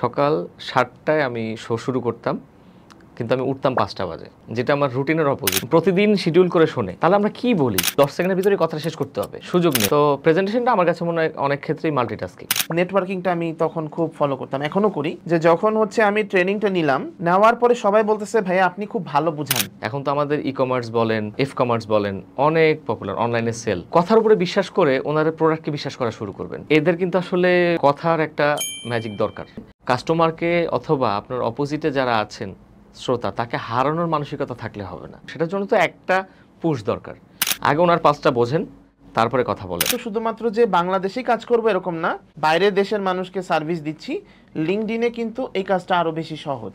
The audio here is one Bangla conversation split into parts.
সকাল ৭টায় আমি শো শুরু করতাম, কিন্তু আমি উঠতাম ৫টা বাজে, যেটা আমার রুটিনের অপোজিট। প্রতিদিন শিডিউল করে শোনে, তাহলে আমরা কি বলি 10 সেকেন্ডের ভিতরে কথা শেষ করতে হবে, সুযোগ নেই। তো প্রেজেন্টেশনটা আমার কাছে মনে হয় অনেক ক্ষেত্রেই মাল্টিটাস্কিং। নেটওয়ার্কিংটা আমি তখন খুব ফলো করতাম, এখনো করি। যে যখন হচ্ছে আমি ট্রেনিংটা নিলাম, নেওয়ার পরে সবাই বলতেছে ভাইয়া আপনি খুব ভালো বুঝান। এখন তো আমাদের ই কমার্স বলেন, এফ কমার্স বলেন, অনেক পপুলার, অনলাইনে সেল। কথার উপরে বিশ্বাস করে ওনাদের প্রোডাক্টকে বিশ্বাস করা শুরু করবেন। এদের কিন্তু আসলে কথার একটা ম্যাজিক দরকার। কাস্টমারকে অথবা আপনার অপোজিটে যারা আছেন শ্রোতা, তাকে হারানোর মানসিকতা থাকলে হবে না। সেটার জন্য তো একটা পুশ দরকার। আগে ওনার 5টা বোঝেন, তারপরে কথা বলেন। তো শুধুমাত্র যে বাংলাদেশেই কাজ করবো এরকম না, বাইরের দেশের মানুষকে সার্ভিস দিচ্ছি। লিঙ্কডইনে কিন্তু এই কাজটা আরো বেশি সহজ।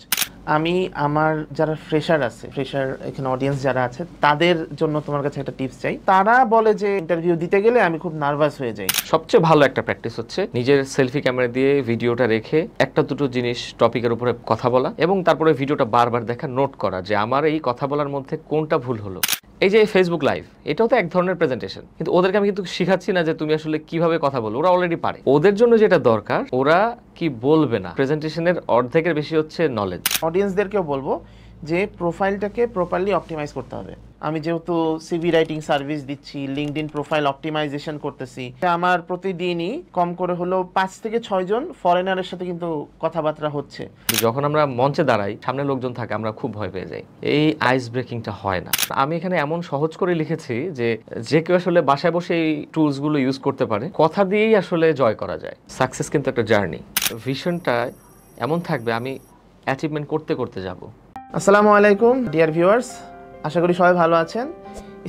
আমি আমার যারা ফ্রেশার আছে, ফ্রেশার এখানে অডিয়েন্স যারা আছে, তাদের জন্য তোমার কাছে একটা টিপস চাই। তারা বলে যে ইন্টারভিউ দিতে গেলে আমি খুব নার্ভাস হয়ে যাই। সবচেয়ে ভালো একটা প্র্যাকটিস হচ্ছে নিজের সেলফি ক্যামেরা দিয়ে ভিডিওটা রেখে একটা দুটো জিনিস টপিকের উপরে কথা বলা, এবং তারপরে ভিডিওটা বারবার দেখা, নোট করা যে আমার এই কথা বলার মধ্যে কোনটা ভুল হলো। এই যে ফেসবুক লাইভ, এটাও তো এক ধরনের প্রেজেন্টেশন, কিন্তু ওদেরকে আমি কিন্তু শিখাচ্ছি না যে তুমি আসলে কিভাবে কথা বলো, ওরা অলরেডি পারে। ওদের জন্য যেটা দরকার, ওরা কি বলবে না, প্রেজেন্টেশনের অর্ধেকের বেশি হচ্ছে নলেজ। অডিয়েন্সদেরকেও বলবো যে প্রোফাইলটাকে প্রপারলি অপটিমাইজ করতে হবে। আমি যেহেতু সিভি রাইটিং সার্ভিস দিচ্ছি, লিঙ্কডইন প্রোফাইল অপটিমাইজেশন করতেছি, আমার প্রতিদিনই কম করে হলো 5 থেকে 6 জন ফরেনারের সাথে কিন্তু কথাবার্তা হচ্ছে। যখন আমরা মঞ্চে দাঁড়াই, সামনে লোকজন থাকে, আমরা খুব ভয় পেয়ে যাই। এই আইস ব্রেকিংটা হয় না। আমি এখানে এমন সহজ করে লিখেছি যে যে কেউ আসলে বাসায় বসে এই টুলসগুলো ইউজ করতে পারে। কথা দিয়েই আসলে জয় করা যায়। সাকসেস কিন্তু একটা জার্নি। ভিশনটা এমন থাকবে আমি অ্যাচিভমেন্ট করতে করতে যাব। আসসালামু আলাইকুম ডিয়ার ভিউয়ার্স, আশা করি সবাই ভালো আছেন।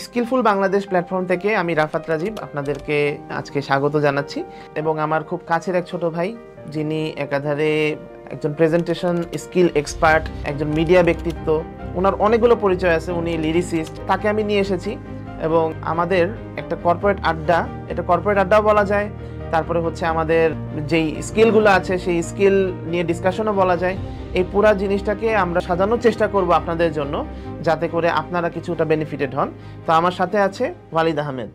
স্কিলফুল বাংলাদেশ প্ল্যাটফর্ম থেকে আমি রাফাত রাজীব আপনাদেরকে আজকে স্বাগত জানাচ্ছি। এবং আমার খুব কাছের এক ছোট ভাই, যিনি একাধারে একজন প্রেজেন্টেশন স্কিল এক্সপার্ট, একজন মিডিয়া ব্যক্তিত্ব, ওনার অনেকগুলো পরিচয় আছে, উনি লিরিসিস্ট, তাকে আমি নিয়ে এসেছি। এবং আমাদের একটা কর্পোরেট আড্ডা, এটা কর্পোরেট আড্ডাও বলা যায়। তারপরে হচ্ছে আমাদের যেই স্কিলগুলো আছে সেই স্কিল নিয়ে ডিসকাশনও বলা যায়। এই পুরা জিনিসটাকে আমরা সাজানোর চেষ্টা করব আপনাদের জন্য, যাতে করে আপনারা কিছুটা বেনিফিটেড হন। তো আমার সাথে আছে ওয়ালিদ আহমেদ।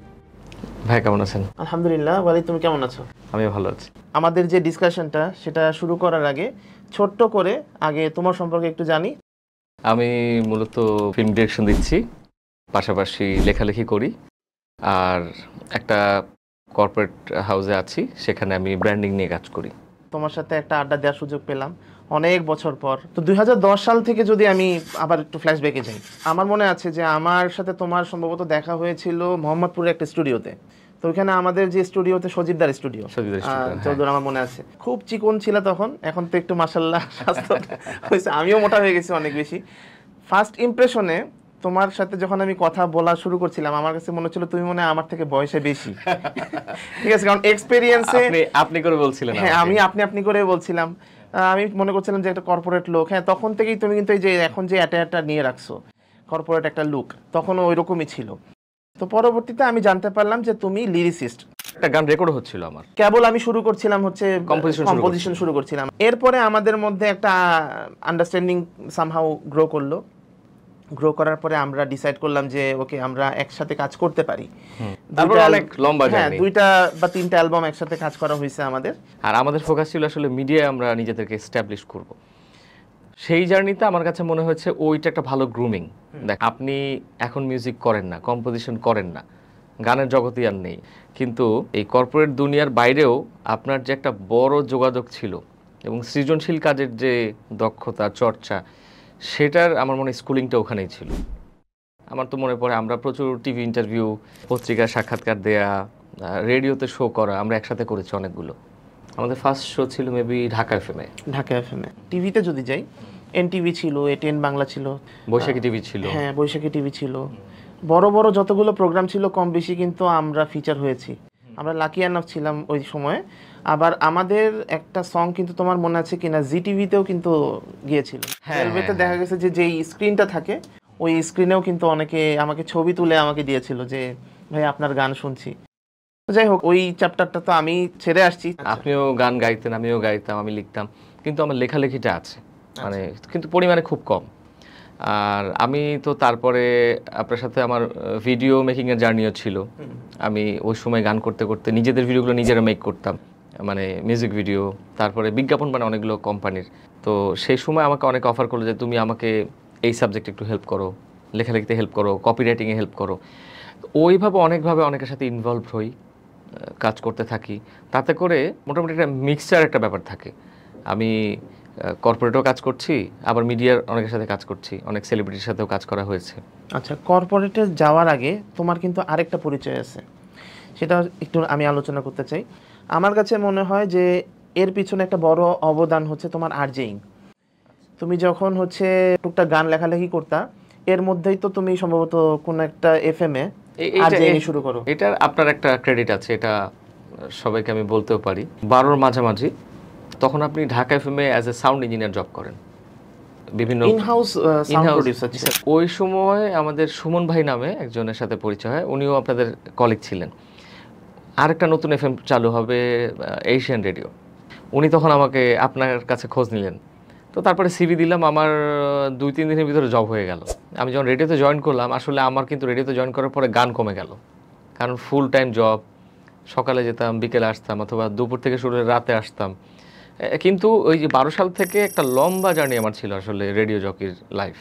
ভাই কেমন আছেন? আলহামদুলিল্লাহ। ওয়ালিদ, তুমি কেমন আছো? আমি ভালো আছি। আমাদের যে ডিসকাশনটা সেটা শুরু করার আগে ছোট্ট করে আগে তোমার সম্পর্কে একটু জানি। আমি মূলত ফিল্ম ডিরেকশন দিচ্ছি, পাশাপাশি লেখালেখি করি, আর একটা কর্পোরেট হাউসে আছি, সেখানে আমি ব্র্যান্ডিং নিয়ে কাজ করি। তোমার সাথে একটা আড্ডা দেওয়ার সুযোগ পেলাম অনেক বছর পর। তো 2010 সাল থেকে যদি আমি আবার একটু ফ্ল্যাশব্যাকে যাই, আমার মনে আছে যে আমার সাথে তোমার সম্ভবত দেখা হয়েছিল মোহাম্মদপুরের একটা স্টুডিওতে। তো ওইখানে আমাদের যে স্টুডিওতে সজিবদার স্টুডিও, চৌধুরী, আমার মনে আছে। খুব চিকন ছিল তখন, এখন তো একটু মাশাআল্লাহ স্বাস্থ্য হয়েছে, আমিও মোটা হয়ে গেছি অনেক বেশি। ফার্স্ট ইমপ্রেশনে তোমার সাথে যখন আমি কথা বলা শুরু করছিলাম, আমার কাছে মনে হচ্ছিল তুমি মনে হয় আমার থেকে বয়সে বেশি। ঠিক আছে, কারণ এক্সপেরিয়েন্সে আপনি করে বলছিলেন। হ্যাঁ, আমি আপনি করে বলছিলাম। আমি মনে করছিলাম যে একটা কর্পোরেট লোক। হ্যাঁ, তখন থেকেই তুমি কিন্তু এই যে এখন যে অ্যাটায়ারটা নিয়ে রাখছো, কর্পোরেট একটা লুক, তখনও ওই রকমই ছিল। তো পরবর্তীতে আমি জানতে পারলাম যে তুমি লিরিসিস্ট। একটা গান রেকর্ড হচ্ছিল আমার, কেবল আমি শুরু করছিলাম হচ্ছে কম্পোজিশন শুরু করছিলাম। এরপরে আমাদের মধ্যে একটা আন্ডারস্ট্যান্ডিং সামহাউ গ্রো করার পরে আমরা ডিসাইড করলাম যে ওকে, আমরা একসাথে কাজ করতে পারি। তারপর অনেক লম্বা জার্নি, 2টা বা 3টা অ্যালবাম একসাথে কাজ করা হয়েছে আমাদের। আর আমাদের ফোকাস ছিল আসলে মিডিয়ায় আমরা নিজেদেরকে এস্টাবলিশ করব। সেই জার্নিতে আমার কাছে মনে হয়েছে ওইটা একটা ভালো গ্রুমিং। দেখ, আপনি এখন মিউজিক করেন না, কম্পোজিশন করেন না, গানের জগতই আর নেই, কিন্তু এই কর্পোরেট দুনিয়ার বাইরেও আপনার যে একটা বড় যোগাযোগ ছিল এবং সৃজনশীল কাজের যে দক্ষতা চর্চা, সেটার আমার মনে হয় স্কুলিংটা ওখানেই ছিল। আমার তো মনে পড়ে আমরা প্রচুর টিভি ইন্টারভিউ, পত্রিকায় সাক্ষাৎকার দেয়া, রেডিওতে শো করা আমরা একসাথে করেছি অনেকগুলো। আমাদের ফার্স্ট শো ছিল মেবি ঢাকা এফএমে। টিভিতে যদি যাই, এনটিভি ছিল, এটিএন বাংলা ছিল, বৈশাখী টিভি ছিল। হ্যাঁ, বৈশাখী টিভি ছিল। বড় বড় যতগুলো প্রোগ্রাম ছিল কম বেশি কিন্তু আমরা ফিচার হয়েছি। আমরা লাকি এনাফ ছিলাম ওই সময়ে। আবার আমাদের একটা সং কিন্তু তোমার মনে আছে কিনা, জি টিভিতেও কিন্তু গিয়েছিল। রেলওয়েতে দেখা গেছে যে যেই স্ক্রিনটা থাকে, ওই স্ক্রিনেও কিন্তু অনেকে আমাকে ছবি তুলে আমাকে দিয়েছিল যে ভাই আপনার গান শুনছি। যাই হোক, ওই চ্যাপ্টারটা তো আমি ছেড়ে আসছি। আপনিও গান গাইতেন, আমিও গাইতাম, আমি লিখতাম, কিন্তু আমার লেখালেখিটা আছে, মানে কিন্তু পরিমাণে খুব কম। আর আমি তো তারপরে আপনার সাথে আমার ভিডিও মেকিংয়ের জার্নিও ছিল। আমি ওই সময় গান করতে করতে নিজেদের ভিডিওগুলো নিজেরা মেক করতাম, মানে মিউজিক ভিডিও, তারপরে বিজ্ঞাপন মানে অনেকগুলো কোম্পানির। তো সেই সময় আমাকে অনেক অফার করলো যে তুমি আমাকে এই সাবজেক্টে একটু হেল্প করো, লেখালেখিতে হেল্প করো, কপিরাইটিংয়ে হেল্প করো। তো ওইভাবে অনেকভাবে অনেকের সাথে ইনভলভ হই, কাজ করতে থাকি। তাতে করে মোটামুটি একটা মিক্সচার একটা ব্যাপার থাকে। আমি কর্পোরেটেও কাজ করছি, আবার মিডিয়ার অনেকের সাথে কাজ করছি, অনেক সেলিব্রিটির সাথেও কাজ করা হয়েছে। আচ্ছা, কর্পোরেটে যাওয়ার আগে তোমার কিন্তু আরেকটা পরিচয় আছে, সেটা একটু আমি আলোচনা করতে চাই। আমার কাছে মনে হয় যে এর পিছনে একটা বড় অবদান হচ্ছে তোমার আরজেইং। তুমি যখন হচ্ছে টুকটাক গান লেখালেখি করতা, এর মধ্যেই তো তুমি সম্ভবত কোনো একটা এফএম এ আরজেইং শুরু করো। এটার আপনার একটা ক্রেডিট আছে, এটা সবাইকে আমি বলতেও পারি। 12-র মাঝামাঝি তখন আপনি Dhaka FM a as a sound engineer job করেন, বিভিন্ন ইনহাউস সাউন্ড প্রোডিউসার। ওই সময় আমাদের সুমন ভাই নামে একজনের সাথে পরিচয় হয়, উনিও আপনাদের কলিগ ছিলেন। আরেকটা নতুন এফএম চালু হবে, এশিয়ান রেডিও। উনি তখন আমাকে আপনার কাছে খোঁজ নিলেন। তো তারপরে সিভি দিলাম, আমার 2-3 দিনের ভিতরে জব হয়ে গেল। আমি যখন রেডিওতে জয়েন করলাম, আসলে আমার কিন্তু রেডিওতে জয়েন করার পরে গান কমে গেল, কারণ ফুল টাইম জব, সকালে যেতাম, বিকেলে আসতাম, অথবা দুপুর থেকে শুরু হয়ে রাতে আসতাম। কিন্তু ওই যে 12 সাল থেকে একটা লম্বা জার্নি আমার ছিল আসলে রেডিও জকির লাইফ।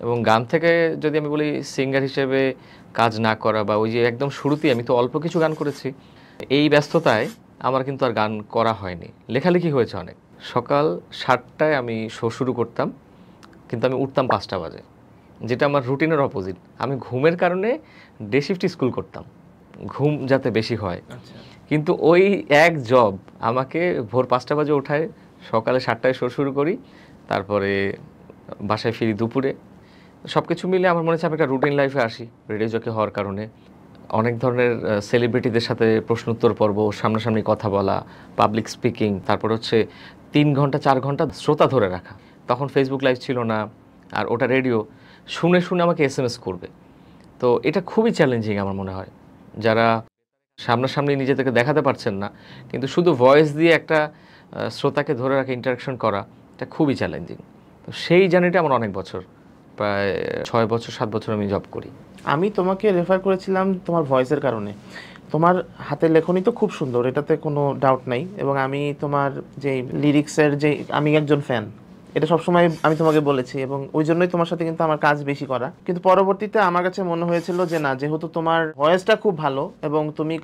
এবং গান থেকে যদি আমি বলি সিঙ্গার হিসেবে কাজ না করা, বা ওই যে একদম শুরুতেই আমি তো অল্প কিছু গান করেছি, এই ব্যস্ততায় আমার কিন্তু আর গান করা হয়নি। লেখালেখি হয়েছে অনেক। সকাল 7টায় আমি শো শুরু করতাম, কিন্তু আমি উঠতাম 5টা বাজে, যেটা আমার রুটিনের অপোজিট। আমি ঘুমের কারণে ডে শিফট স্কুল করতাম, ঘুম যাতে বেশি হয়। কিন্তু ওই এক জব আমাকে ভোর 5টা বাজে ওঠায়, সকালে 7টায় শো শুরু করি, তারপরে বাসায় ফিরি দুপুরে। সব কিছু মিলে আমার মনে হচ্ছে আমি একটা রুটিন লাইফে আসি রেডিও জকি হওয়ার কারণে। অনেক ধরনের সেলিব্রিটিদের সাথে প্রশ্নোত্তর পর্ব, সামনাসামনি কথা বলা, পাবলিক স্পিকিং, তারপর হচ্ছে 3 ঘন্টা 4 ঘন্টা শ্রোতা ধরে রাখা। তখন ফেসবুক লাইভ ছিল না, আর ওটা রেডিও, শুনে শুনে আমাকে এসএমএস করবে। তো এটা খুবই চ্যালেঞ্জিং আমার মনে হয়। যারা সামনাসামনি নিজেদেরকে দেখাতে পারছেন না, কিন্তু শুধু ভয়েস দিয়ে একটা শ্রোতাকে ধরে রাখা, ইন্টারাকশন করা, এটা খুবই চ্যালেঞ্জিং। তো সেই জার্নিটা আমার অনেক বছর, প্রায় 6 বছর 7 বছর আমি জব করি। আমি তোমাকে রেফার করেছিলাম তোমার ভয়েসের কারণে। তোমার হাতের লেখনী তো খুব সুন্দর, এটাতে কোনো ডাউট নাই। এবং আমি তোমার যে লিরিক্সের যে, আমি একজন ফ্যান, এটা সবসময় আমি তোমাকে বলেছি, এবং ওই জন্যই তোমার সাথে কিন্তু আমার কাজ বেশি করা। কিন্তু পরবর্তীতে আমার কাছে মনে হয়েছিল যে না, যেহেতু তোমার ভয়েসটা খুব ভালো এবং তুমি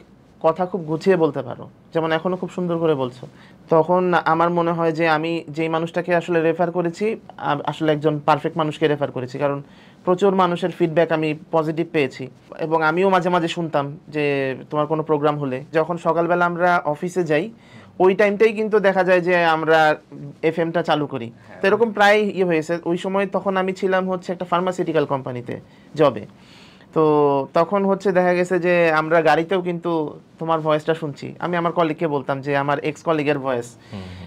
কথা খুব গুছিয়ে বলতে পারো, যেমন এখনো খুব সুন্দর করে বলছো, তখন আমার মনে হয় যে আমি যেই মানুষটাকে আসলে রেফার করেছি, আসলে একজন পারফেক্ট মানুষকে রেফার করেছি। কারণ প্রচুর মানুষের ফিডব্যাক আমি পজিটিভ পেয়েছি, এবং আমিও মাঝে মাঝে শুনতাম যে তোমার কোনো প্রোগ্রাম হলে, যখন সকালবেলা আমরা অফিসে যাই, ওই টাইমটাই কিন্তু দেখা যায় যে আমরা এফএমটা চালু করি। তো এরকম প্রায় হয়েছে। ওই সময় তখন আমি ছিলাম হচ্ছে একটা ফার্মাসিউটিক্যাল কোম্পানিতে জবে। তো তখন হচ্ছে দেখা গেছে যে আমরা গাড়িতেও কিন্তু তোমার ভয়েসটা শুনছি। আমি আমার কলিগকে বলতাম যে আমার এক্স কলিগের ভয়েস।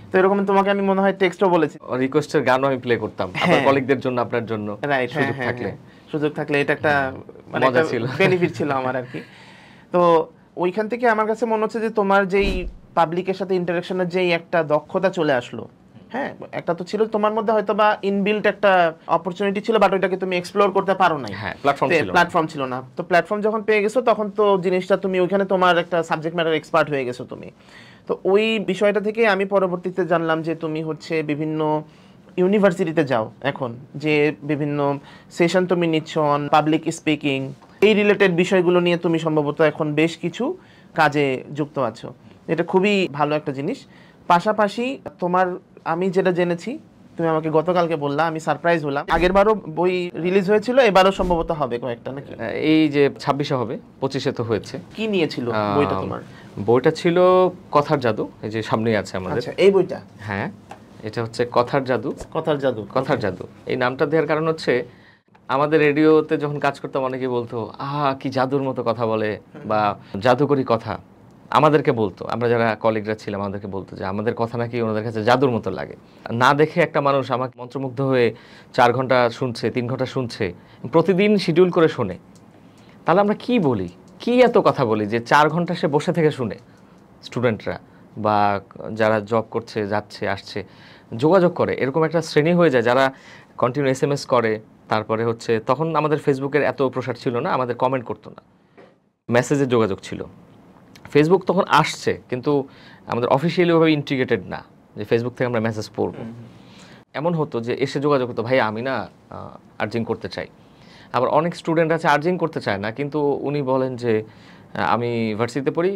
তো এরকম তোমাকে আমি মনে হয় টেক্সটও বলেছি, রিকোয়েস্টের গানও আমি প্লে করতাম আমার কলিগদের জন্য, আপনার জন্য। রাইট, সুযোগ থাকলে এটা একটা মানে মজা ছিল, বেনিফিট ছিল আমার আর কি। তো ওইখান থেকে আমার কাছে মনে হচ্ছে যে তোমার যেই পাবলিকের সাথে ইন্টারাকশনের যেই একটা দক্ষতা চলে আসলো, হ্যাঁ, একটা তো ছিল তোমার মধ্যে, হয়তো বা ইনবিল্ট একটা অপরচুনিটি ছিল, বাট ওইটাকে তুমি এক্সপ্লোর করতে পারো নাই। হ্যাঁ, প্ল্যাটফর্ম ছিল না। তো প্ল্যাটফর্ম যখন পেয়ে গেছো, তখন তো জিনিসটা তুমি ওইখানে তোমার একটা সাবজেক্ট ম্যাটার এক্সপার্ট হয়ে গেছো তুমি। তো ওই বিষয়টা থেকে আমি পরবর্তীতে জানলাম যে তুমি হচ্ছে বিভিন্ন ইউনিভার্সিটিতে যাও এখন, যে বিভিন্ন সেশন তুমি নিচ্ছ অন পাবলিক স্পিকিং, এই রিলেটেড বিষয়গুলো নিয়ে তুমি সম্ভবত এখন বেশ কিছু কাজে যুক্ত আছো। এটা খুবই ভালো একটা জিনিস। পাশাপাশি তোমার, আমি যেটা জেনেছি, তুমি আমাকে গতকালকে বললা, আমি সারপ্রাইজ হলাম, আগের বারও বই রিলিজ হয়েছিল, এবারও সম্ভবত হবে কয়েকটা নাকি? এই যে 26-এ হবে, 25-এ তো হয়েছে। কি নিয়েছিল বইটা তোমার? বইটা ছিল কথার জাদু, এই যে সামনেই আছে আমাদের। আচ্ছা, এই বইটা? হ্যাঁ, এটা হচ্ছে কথার জাদু। কথার জাদু এই নামটা দেওয়ার কারণ হচ্ছে, আমাদের রেডিওতে যখন কাজ করতাম অনেকে বলতো কি জাদুর মতো কথা বলে, বা জাদুকরি কথা আমাদেরকে বলতো। আমরা যারা কলিগরা ছিলাম আমাদেরকে বলতো যে আমাদের কথা নাকি ওনাদের কাছে জাদুর মতো লাগে। না দেখে একটা মানুষ আমাকে মন্ত্রমুগ্ধ হয়ে 4 ঘন্টা শুনছে, 3 ঘন্টা শুনছে, প্রতিদিন শিডিউল করে শোনে। তাহলে আমরা কি বলি, কি এত কথা বলি যে 4 ঘন্টা সে বসে থেকে শুনে। স্টুডেন্টরা বা যারা জব করছে, যাচ্ছে আসছে, যোগাযোগ করে, এরকম একটা শ্রেণী হয়ে যায় যারা কন্টিনিউ এসএমএস করে। তারপরে হচ্ছে তখন আমাদের ফেসবুকের এত প্রসার ছিল না, আমাদের কমেন্ট করতো না, মেসেজের যোগাযোগ ছিল। ফেসবুক তখন আসছে, কিন্তু আমাদের অফিসিয়ালি ভাবে ইন্টিগ্রেটেড না যে ফেসবুক থেকে আমরা মেসেজ পড়বো। এমন হতো যে এসে যোগাযোগ হতো, ভাই আমি না আর্জিং করতে চাই। আবার অনেক স্টুডেন্ট আছে আর্জিং করতে চায় না, কিন্তু উনি বলেন যে আমি ভার্সিটিতে পড়ি,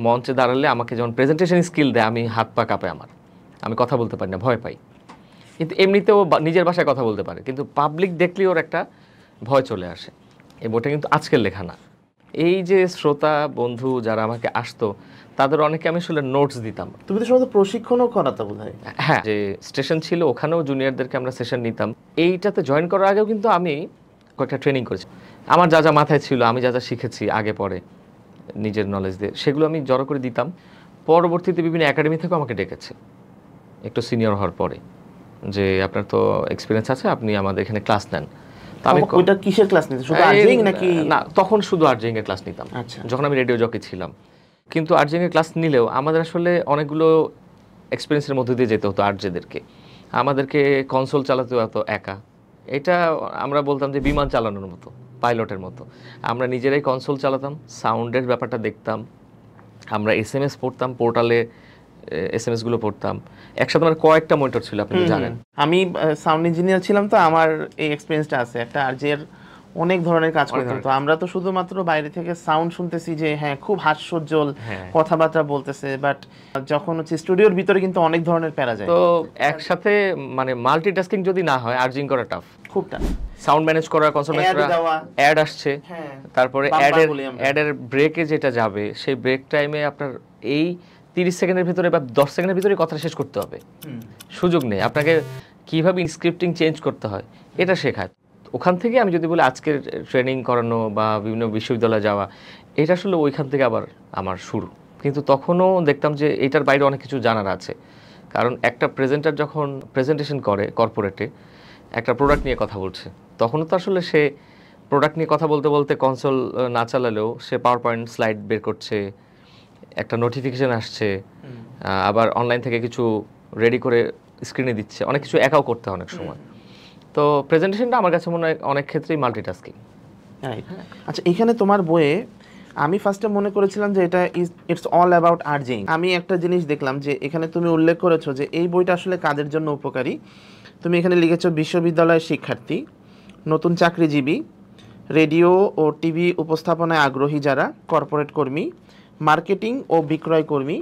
মঞ্চে দাঁড়ালে আমাকে যখন প্রেজেন্টেশন স্কিল দেয় আমি হাত পা কাঁপে, আমি কথা বলতে পারি না, ভয় পাই। কিন্তু এমনিতেও নিজের ভাষায় কথা বলতে পারে, কিন্তু পাবলিক দেখলেই ওর একটা ভয় চলে আসে। এই বইটা কিন্তু আজকের লেখা না। এই যে শ্রোতা বন্ধু যারা আমাকে আসতো তাদের অনেকে আমি আসলে নোটস দিতাম। তুমি তো সম্ভবত প্রশিক্ষণও করাতো বোধহয়। হ্যাঁ, যে স্টেশন ছিল ওখানেও জুনিয়রদেরকে আমরা সেশন নিতাম। এইটাতে জয়েন করার আগেও কিন্তু আমি কয়েকটা ট্রেনিং করেছি। আমার যা যা মাথায় ছিল, আমি যা যা শিখেছি আগে পরে নিজের নলেজ দিয়ে, সেগুলো আমি জড়ো করে দিতাম। পরবর্তীতে বিভিন্ন একাডেমি থেকেও আমাকে ডেকেছে একটু সিনিয়র হওয়ার পরে, যে আপনার তো এক্সপিরিয়েন্স আছে, আপনি আমাদের এখানে ক্লাস নেন। তো আমি ওইটা কিসের ক্লাস নিতে, শুধু আর্জিং নাকি? না, তখন শুধু আর্জিং এর ক্লাস নিতাম, আচ্ছা। যখন আমি রেডিও জকি ছিলাম। কিন্তু আর্জিং এর ক্লাস নিলেও আমাদের আসলে অনেকগুলো এক্সপিরিয়েন্সের মধ্যে দিয়ে যেতে হতো আর্জেদেরকে। আমাদেরকে কনসোল চালাতে হতো একা। এটা আমরা বলতাম যে বিমান চালানোর মতো, পাইলটের মতো। আমরা নিজেরাই কনসোল চালাতাম, সাউন্ডের ব্যাপারটা দেখতাম, আমরা SMS পড়তাম, পোর্টালে SMS গুলো পড়তাম। একসাথে আমার কয়েকটা মনিটর ছিল, আপনি তো জানেন। আমি সাউন্ড ইঞ্জিনিয়ার ছিলাম, তো আমার এই এক্সপিরিয়েন্সটা আছে। একটা আরজের অনেক ধরনের কাজ করতাম, তো আমরা তো শুধুমাত্র বাইরে থেকে সাউন্ড শুনতেছি যে হ্যাঁ খুব হাস্যোজ্জ্বল কথাবার্তা বলতেছে, বাট যখন হচ্ছে স্টুডিওর ভিতরে কিন্তু অনেক ধরনের প্যারা যায়। তো একসাথে মানে মাল্টিটাস্কিং যদি না হয় আর্জিং করা টাফ, খুব টাফ। সাউন্ড ম্যানেজ করা, কনসোল করা, অ্যাড আসছে, তারপরে অ্যাডের ব্রেকে যেটা যাবে সেই ব্রেক টাইমে আপনার এই 30 সেকেন্ডের ভিতরে বা 10 সেকেন্ডের ভিতরে কথা শেষ করতে হবে, সুযোগ নেই। আপনাকে কিভাবে স্ক্রিপ্টিং চেঞ্জ করতে হয় এটা শেখায়। ওখান থেকে আমি যদি বলি আজকের ট্রেনিং করানো বা বিভিন্ন বিশ্ববিদ্যালয়ে যাওয়া, এটা আসলে ওইখান থেকে আবার আমার শুরু। কিন্তু তখনও দেখতাম যে এটার বাইরে অনেক কিছু জানার আছে। কারণ একটা প্রেজেন্টার যখন প্রেজেন্টেশন করে কর্পোরেটে একটা প্রোডাক্ট নিয়ে কথা বলছে, তখনও তো আসলে সে প্রোডাক্ট নিয়ে কথা বলতে বলতে কনসোল না চালালেও সে পাওয়ার পয়েন্ট স্লাইড বের করছে, একটা নোটিফিকেশন আসছে, আবার অনলাইন থেকে কিছু রেডি করে স্ক্রিনে দিচ্ছে, অনেক কিছু একাও করতে হয় অনেক সময়। তো প্রেজেন্টেশনটা আমার কাছে মনে হয় অনেক ক্ষেত্রেই মাল্টিটাস্কিং। আচ্ছা, এখানে তোমার বইয়ে আমি ফার্স্টে মনে করেছিলাম যে এটা ইটস অল অ্যাবাউট আর্জিং। আমি একটা জিনিস দেখলাম যে এখানে তুমি উল্লেখ করেছো যে এই বইটা আসলে কাদের জন্য উপকারী। তুমি এখানে লিখেছো বিশ্ববিদ্যালয়ের শিক্ষার্থী, নতুন চাকরিজীবী, রেডিও ও টিভি উপস্থাপনায় আগ্রহী যারা, কর্পোরেট কর্মী, মার্কেটিং ও বিক্রয় কর্মী,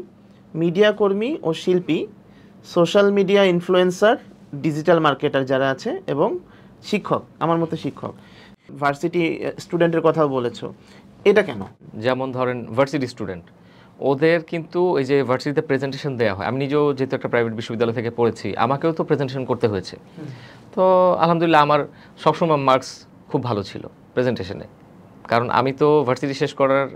মিডিয়া কর্মী ও শিল্পী, social media influencer, digital marketer যারা আছে, এবং শিক্ষক, আমার মতো শিক্ষক। ভার্সিটি স্টুডেন্টের কথাও বলেছো, এটা কেন? যেমন ধরেন ভার্সিটি স্টুডেন্ট, ওদের কিন্তু এই যে ভার্সিটিতে প্রেজেন্টেশন দেওয়া হয়, আমি নিজেও যেহেতু একটা প্রাইভেট বিশ্ববিদ্যালয় থেকে পড়েছি, আমাকেও তো প্রেজেন্টেশন করতে হয়েছে। তো আলহামদুলিল্লাহ আমার সবসময় মার্কস খুব ভালো ছিল প্রেজেন্টেশনে, কারণ আমি তো ভার্সিটি শেষ করার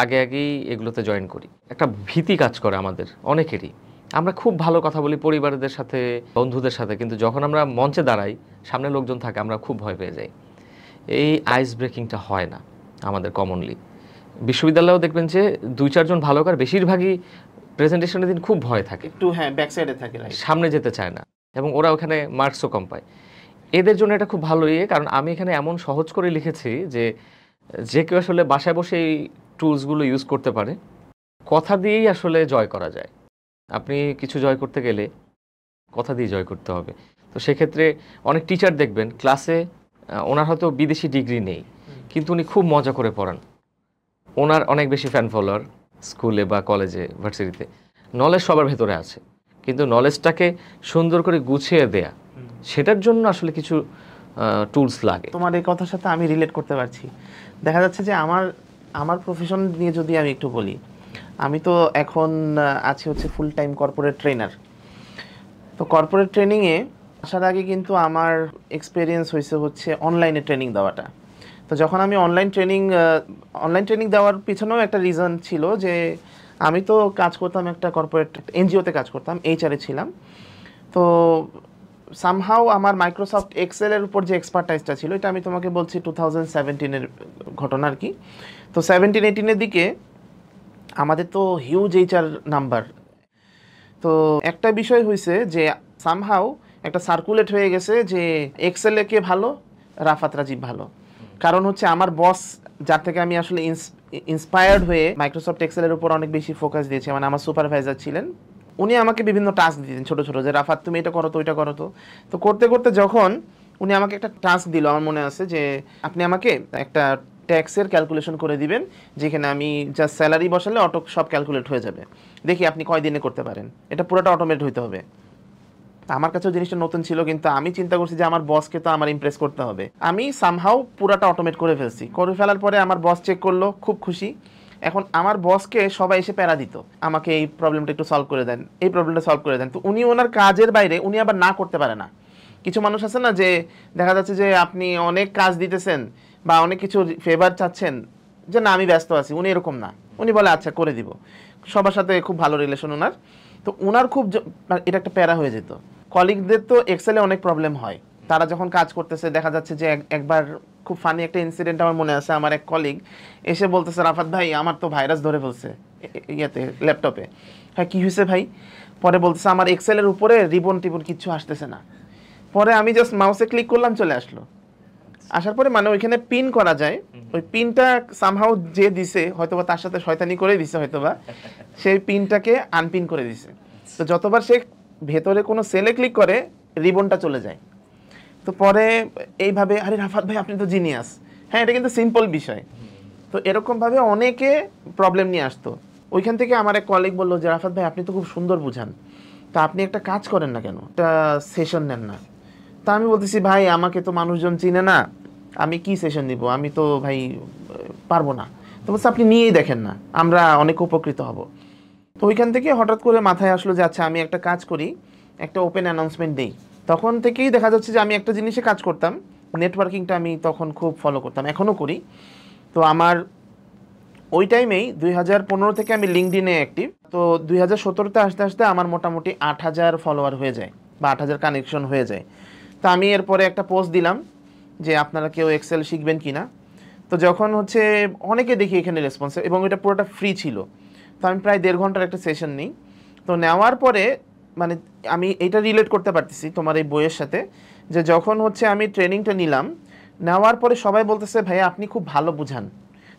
আগেই এগুলোতে জয়েন করি। একটা ভীতি কাজ করে আমাদের অনেকেরই, আমরা খুব ভালো কথা বলি পরিবারদের সাথে, বন্ধুদের সাথে, কিন্তু যখন আমরা মঞ্চে দাঁড়াই, সামনে লোকজন থাকে, আমরা খুব ভয় পেয়ে যাই। এই আইস ব্রেকিংটা হয় না আমাদের কমনলি। বিশ্ববিদ্যালয়েও দেখবেন যে 2-4 জন ভালো করে, বেশিরভাগই প্রেজেন্টেশনের দিন খুব ভয় থাকে, একটু হ্যাঁ ব্যাক সাইডে থাকে, সামনে যেতে চায় না, এবং ওরা ওখানে মার্কসও কম পায়। এদের জন্য এটা খুব ভালো কারণ আমি এখানে এমন সহজ করে লিখেছি যে কেউ আসলে বাসায় বসে এই টুলসগুলো ইউজ করতে পারে। কথা দিয়েই আসলে জয় করা যায়। আপনি কিছু জয় করতে গেলে কথা দিয়ে জয় করতে হবে। তো সেক্ষেত্রে অনেক টিচার দেখবেন ক্লাসে, ওনার হয়তো বিদেশি ডিগ্রি নেই, কিন্তু উনি খুব মজা করে পড়ান, ওনার অনেক বেশি ফ্যান ফলোয়ার স্কুলে বা কলেজে ভার্সিটিতে। নলেজ সবার ভেতরে আছে, কিন্তু নলেজটাকে সুন্দর করে গুছিয়ে দেয়া, সেটার জন্য আসলে কিছু টুলস লাগে। তোমার এই কথার সাথে আমি রিলেট করতে পারছি। দেখা যাচ্ছে যে আমার প্রফেশন নিয়ে যদি আমি একটু বলি, আমি তো এখন আছি হচ্ছে ফুল টাইম কর্পোরেট ট্রেনার। তো কর্পোরেট ট্রেনিংয়ে আসার আগে কিন্তু আমার এক্সপিরিয়েন্স হয়েছে হচ্ছে অনলাইনে ট্রেনিং দেওয়াটা। তো যখন আমি অনলাইন ট্রেনিং দেওয়ার পিছনেও একটা রিজন ছিল যে আমি তো কাজ করতাম একটা কর্পোরেট এনজিওতে কাজ করতাম, HR ছিলাম। তো সামহাউ আমার মাইক্রোসফট এক্সেলের উপর যে এক্সপার্টাইজটা ছিল, এটা আমি তোমাকে বলছি 2017-এর ঘটনা আর কি। তো 17-18-এর দিকে আমাদের তো হিউজ HR নাম্বার। তো একটা বিষয় হয়েছে যে সামহাউ একটা সার্কুলেট হয়ে গেছে যে এক্সেলে কে ভালো, রাফাত রাজীব ভালো। কারণ হচ্ছে আমার বস যার থেকে আমি আসলে ইন্সপায়ার্ড হয়ে মাইক্রোসফট এক্সেলের উপর অনেক বেশি ফোকাস দিয়েছি, মানে আমার সুপারভাইজার ছিলেন, উনি আমাকে বিভিন্ন টাস্ক দিতেন ছোট ছোট, যে রাফাত তুমি এটা করো তো, ওইটা করো তো। তো করতে করতে যখন উনি আমাকে একটা টাস্ক দিল, আমার মনে আছে যে আপনি আমাকে একটা ট্যাক্সের ক্যালকুলেশন করে দিবেন, যেখানে আমি জাস্ট স্যালারি বসালে অটো সব ক্যালকুলেট হয়ে যাবে, দেখি আপনি কয় দিনে করতে পারেন, এটা পুরোটা অটোমেট হইতে হবে। আমার কাছেও জিনিসটা নতুন ছিল, কিন্তু আমি চিন্তা করছি যে আমার বসকে তো আমার ইমপ্রেস করতে হবে। আমি সামহাউ পুরাটা অটোমেট করে ফেলছি। করে ফেলার পরে আমার বস চেক করলো, খুব খুশি। এখন আমার বসকে সবাই এসে প্যারা দিত, আমাকে এই প্রবলেমটা একটু সলভ করে দেন, এই প্রবলেমটা সলভ করে দেন। তো উনি ওনার কাজের বাইরে উনি আবার না করতে পারে না। কিছু মানুষ আছে না, যে দেখা যাচ্ছে যে আপনি অনেক কাজ দিতেছেন বা অনেক কিছু ফেভার চাচ্ছেন, যে না আমি ব্যস্ত আছি, উনি এরকম না। উনি বলে আচ্ছা করে দিব, সবার সাথে খুব ভালো রিলেশন ওনার। তো ওনার খুব এটা একটা প্যারা হয়ে যেত। কলিগদের তো এক্সেলে অনেক প্রবলেম হয়, তারা যখন কাজ করতেছে দেখা যাচ্ছে যে একবার খুব ফানি একটা ইনসিডেন্ট আমার মনে আছে। আমার এক কলিগ এসে বলতেছে, রাফাত ভাই আমার তো ভাইরাস ধরে ফেলছে ইয়েতে, ল্যাপটপে। হ্যাঁ কী হয়েছে ভাই? পরে বলতেছে আমার এক্সেলের উপরে রিবন টিবন কিচ্ছু আসতেছে না। পরে আমি জাস্ট মাউসে ক্লিক করলাম, চলে আসলো। আসার পরে মানে ওইখানে পিন করা যায়, ওই পিনটা সামহাউ যে দিছে হয়তোবা তার সাথে শয়তানি করে দিছে, হয়তোবা সেই পিনটাকে আনপিন করে দিছে। তো যতবার সে ভেতরে কোনো সেলে ক্লিক করে রিবনটা চলে যায়। তো পরে এইভাবে, আরে রাফাত ভাই আপনি তো জিনিয়াস। হ্যাঁ এটা কিন্তু সিম্পল বিষয়। তো এরকমভাবে অনেকে প্রবলেম নিয়ে আসতো। ওইখান থেকে আমার এক কলিগ বললো যে রাফাত ভাই আপনি তো খুব সুন্দর বুঝান, তা আপনি একটা কাজ করেন না কেন, একটা সেশন নেন না। তা আমি বলতেছি ভাই আমাকে তো মানুষজন চিনে না, আমি কি সেশন নিব, আমি তো ভাই পারবো না। তো বলছে আপনি নিয়েই দেখেন না, আমরা অনেক উপকৃত হব। তো ওইখান থেকে হঠাৎ করে মাথায় আসলো যে আচ্ছা আমি একটা কাজ করি, একটা ওপেন অ্যানাউন্সমেন্ট দিই। তখন থেকেই দেখা যাচ্ছে যে আমি একটা জিনিসে কাজ করতাম, নেটওয়ার্কিংটা আমি তখন খুব ফলো করতাম, এখনও করি। তো আমার ওই টাইমেই 2015 থেকে আমি লিঙ্কডইনে অ্যাক্টিভ। তো 2017-তে আসতে আসতে আমার মোটামুটি 8,000 ফলোয়ার হয়ে যায় বা 8,000 কানেকশন হয়ে যায়। তো আমি এরপরে একটা পোস্ট দিলাম যে আপনারা কেউ এক্সেল শিখবেন কিনা। তো যখন হচ্ছে অনেকে দেখি এখানে রেসপন্স, এবং এটা পুরোটা ফ্রি ছিল। তো আমি প্রায় 1.5 ঘন্টার একটা সেশন নিই। তো নেওয়ার পরে মানে আমি এটা রিলেট করতে পারতেছি তোমার এই বইয়ের সাথে, যে যখন হচ্ছে আমি ট্রেনিংটা নিলাম, নেওয়ার পরে সবাই বলতেছে ভাইয়া আপনি খুব ভালো বুঝান।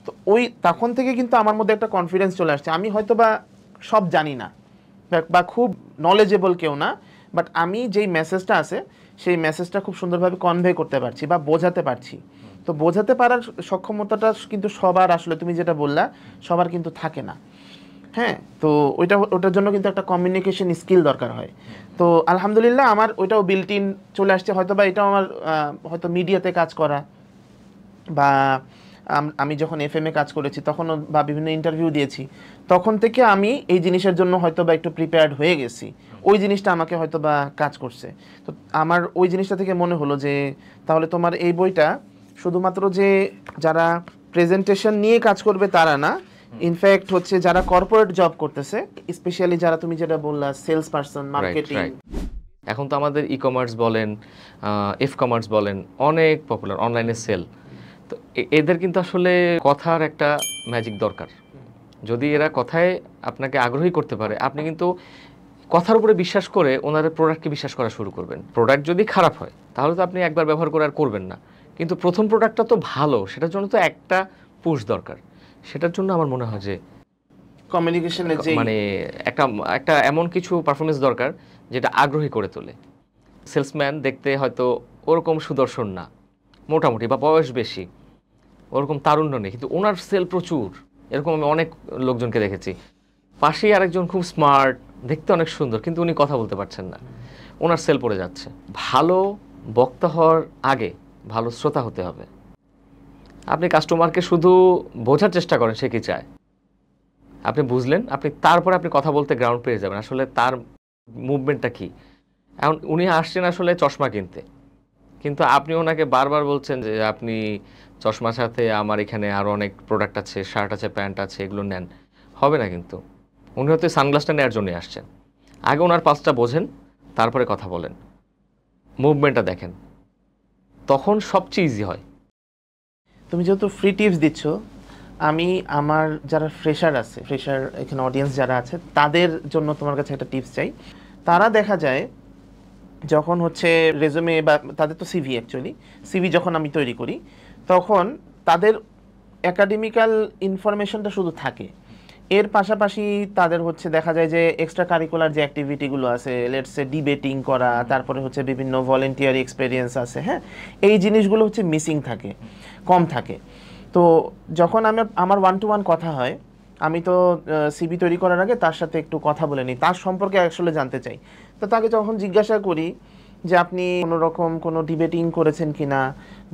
তো ওই তখন থেকে কিন্তু আমার মধ্যে একটা কনফিডেন্স চলে আসছে। আমি হয়তো বা সব জানি না বা খুব নলেজেবল কেউ না, বাট আমি যেই মেসেজটা আছে সেই মেসেজটা খুব সুন্দরভাবে কনভে করতে পারছি বা বোঝাতে পারছি। তো বোঝাতে পারার সক্ষমতাটা কিন্তু সবার, আসলে তুমি যেটা বললা, সবার কিন্তু থাকে না। হ্যাঁ, তো ওটার জন্য কিন্তু একটা কমিউনিকেশন স্কিল দরকার হয়। তো আলহামদুলিল্লাহ আমার ওইটাও বিল্ট ইন চলে আসছে। হয়তো বা এটাও আমার হয়তো মিডিয়াতে কাজ করা, বা আমি যখন এফএমে কাজ করেছি তখনও, বা বিভিন্ন ইন্টারভিউ দিয়েছি, তখন থেকে আমি এই জিনিসের জন্য হয়তো বা একটু প্রিপেয়ার্ড হয়ে গেছি। ওই জিনিসটা আমাকে হয়তো বা কাজ করছে। তো আমার ওই জিনিসটা থেকে মনে হলো যে তাহলে তোমার এই বইটা শুধুমাত্র যে যারা প্রেজেন্টেশন নিয়ে কাজ করবে তারা না, ইনফ্যাক্ট হচ্ছে যারা কর্পোরেট জব করতেছে, স্পেশালি যারা তুমি যেটা বললা সেলস পারসন, মার্কেটিং। এখন তো আমাদের ই কমার্স বলেন, এফ কমার্স বলেন, অনেক পপুলার অনলাইনে সেল। তো এদের কিন্তু আসলে কথার একটা ম্যাজিক দরকার। যদি এরা কথায় আপনাকে আগ্রহী করতে পারে, আপনি কিন্তু কথার উপরে বিশ্বাস করে ওনাদের প্রোডাক্টকে বিশ্বাস করা শুরু করবেন। প্রোডাক্ট যদি খারাপ হয় তাহলে তো আপনি একবার ব্যবহার করে আর করবেন না, কিন্তু প্রথম প্রোডাক্টটা তো ভালো, সেটার জন্য তো একটা পুশ দরকার। সেটার জন্য আমার মনে হয় যে কমিউনিকেশনের যে মানে একটা এমন কিছু পারফরমেন্স দরকার যেটা আগ্রহী করে তোলে। সেলসম্যান দেখতে হয়তো ওরকম সুদর্শন না, মোটামুটি, বা বয়স বেশি, ওরকম তারুণ্য নেই, কিন্তু ওনার সেল প্রচুর। এরকম আমি অনেক লোকজনকে দেখেছি। পাশেই আরেকজন খুব স্মার্ট, দেখতে অনেক সুন্দর, কিন্তু উনি কথা বলতে পারছেন না, ওনার সেল পড়ে যাচ্ছে। ভালো বক্তা হওয়ার আগে ভালো শ্রোতা হতে হবে। আপনি কাস্টমারকে শুধু বোঝার চেষ্টা করেন সে কি চায়, আপনি বুঝলেন, তারপরে আপনি কথা বলতে গ্রাউন্ড পেয়ে যাবেন আসলে তার মুভমেন্টটা কি। এখন উনি আসছেন আসলে চশমা কিনতে, কিন্তু আপনি ওনাকে বারবার বলছেন যে আপনি চশমার সাথে আমার এখানে আরও অনেক প্রোডাক্ট আছে, শার্ট আছে, প্যান্ট আছে, এগুলো নেন, হবে না। কিন্তু উনি হয়তো সানগ্লাসটা নেওয়ার জন্যই আসছেন। আগে ওনার পাঁচটা বোঝেন, তারপরে কথা বলেন, মুভমেন্টটা দেখেন, তখন সবচেয়ে ইজি হয়। তুমি যেহেতু ফ্রি টিপস দিচ্ছ, আমি আমার যারা ফ্রেশার এখানে অডিয়েন্স যারা আছে তাদের জন্য তোমার কাছে একটা টিপস চাই। তারা দেখা যায় যখন হচ্ছে রেজুমে বা তাদের তো সিভি, অ্যাকচুয়ালি সিভি যখন আমি তৈরি করি তখন তাদের একাডেমিক্যাল ইনফরমেশনটা শুধু থাকে, এর পাশাপাশি তাদের হচ্ছে দেখা যায় যে এক্সট্রা কারিকুলার যে অ্যাক্টিভিটিগুলো আছে, লেটস সে ডিবেটিং করা, তারপরে হচ্ছে বিভিন্ন ভলেন্টিয়ার এক্সপেরিয়েন্স আছে, হ্যাঁ, এই জিনিসগুলো হচ্ছে মিসিং থাকে, কম থাকে। তো যখন আমার 1-to-1 কথা হয়, আমি তো সিভি তৈরি করার আগে তার সাথে একটু কথা বলে নিই, তার সম্পর্কে আসলে জানতে চাই। তো তাকে যখন জিজ্ঞাসা করি যে আপনি কোনো রকম কোনো ডিবেটিং করেছেন কিনা,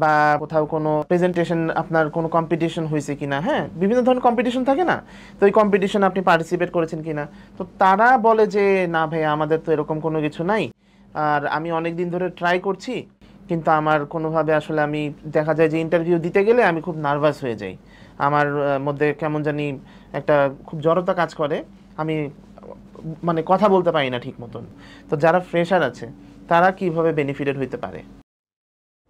বা কোথাও কোনো প্রেজেন্টেশন, আপনার কোনো কম্পিটিশন হয়েছে কিনা, হ্যাঁ, বিভিন্ন ধরনের কম্পিটিশন থাকে না, তো এই কম্পিটিশন আপনি পার্টিসিপেট করেছেন কিনা, তো তারা বলে যে না ভাই, আমাদের তো এরকম কোনো কিছু নাই, আর আমি অনেক দিন ধরে ট্রাই করছি, কিন্তু আমার কোনোভাবে আসলে, আমি দেখা যায় যে ইন্টারভিউ দিতে গেলে আমি খুব নার্ভাস হয়ে যাই, আমার মধ্যে কেমন জানি একটা খুব জড়তা কাজ করে, আমি মানে কথা বলতে পারি না ঠিক মতন। তো যারা ফ্রেশার আছে তারা কিভাবে বেনিফিটেড হইতে পারে?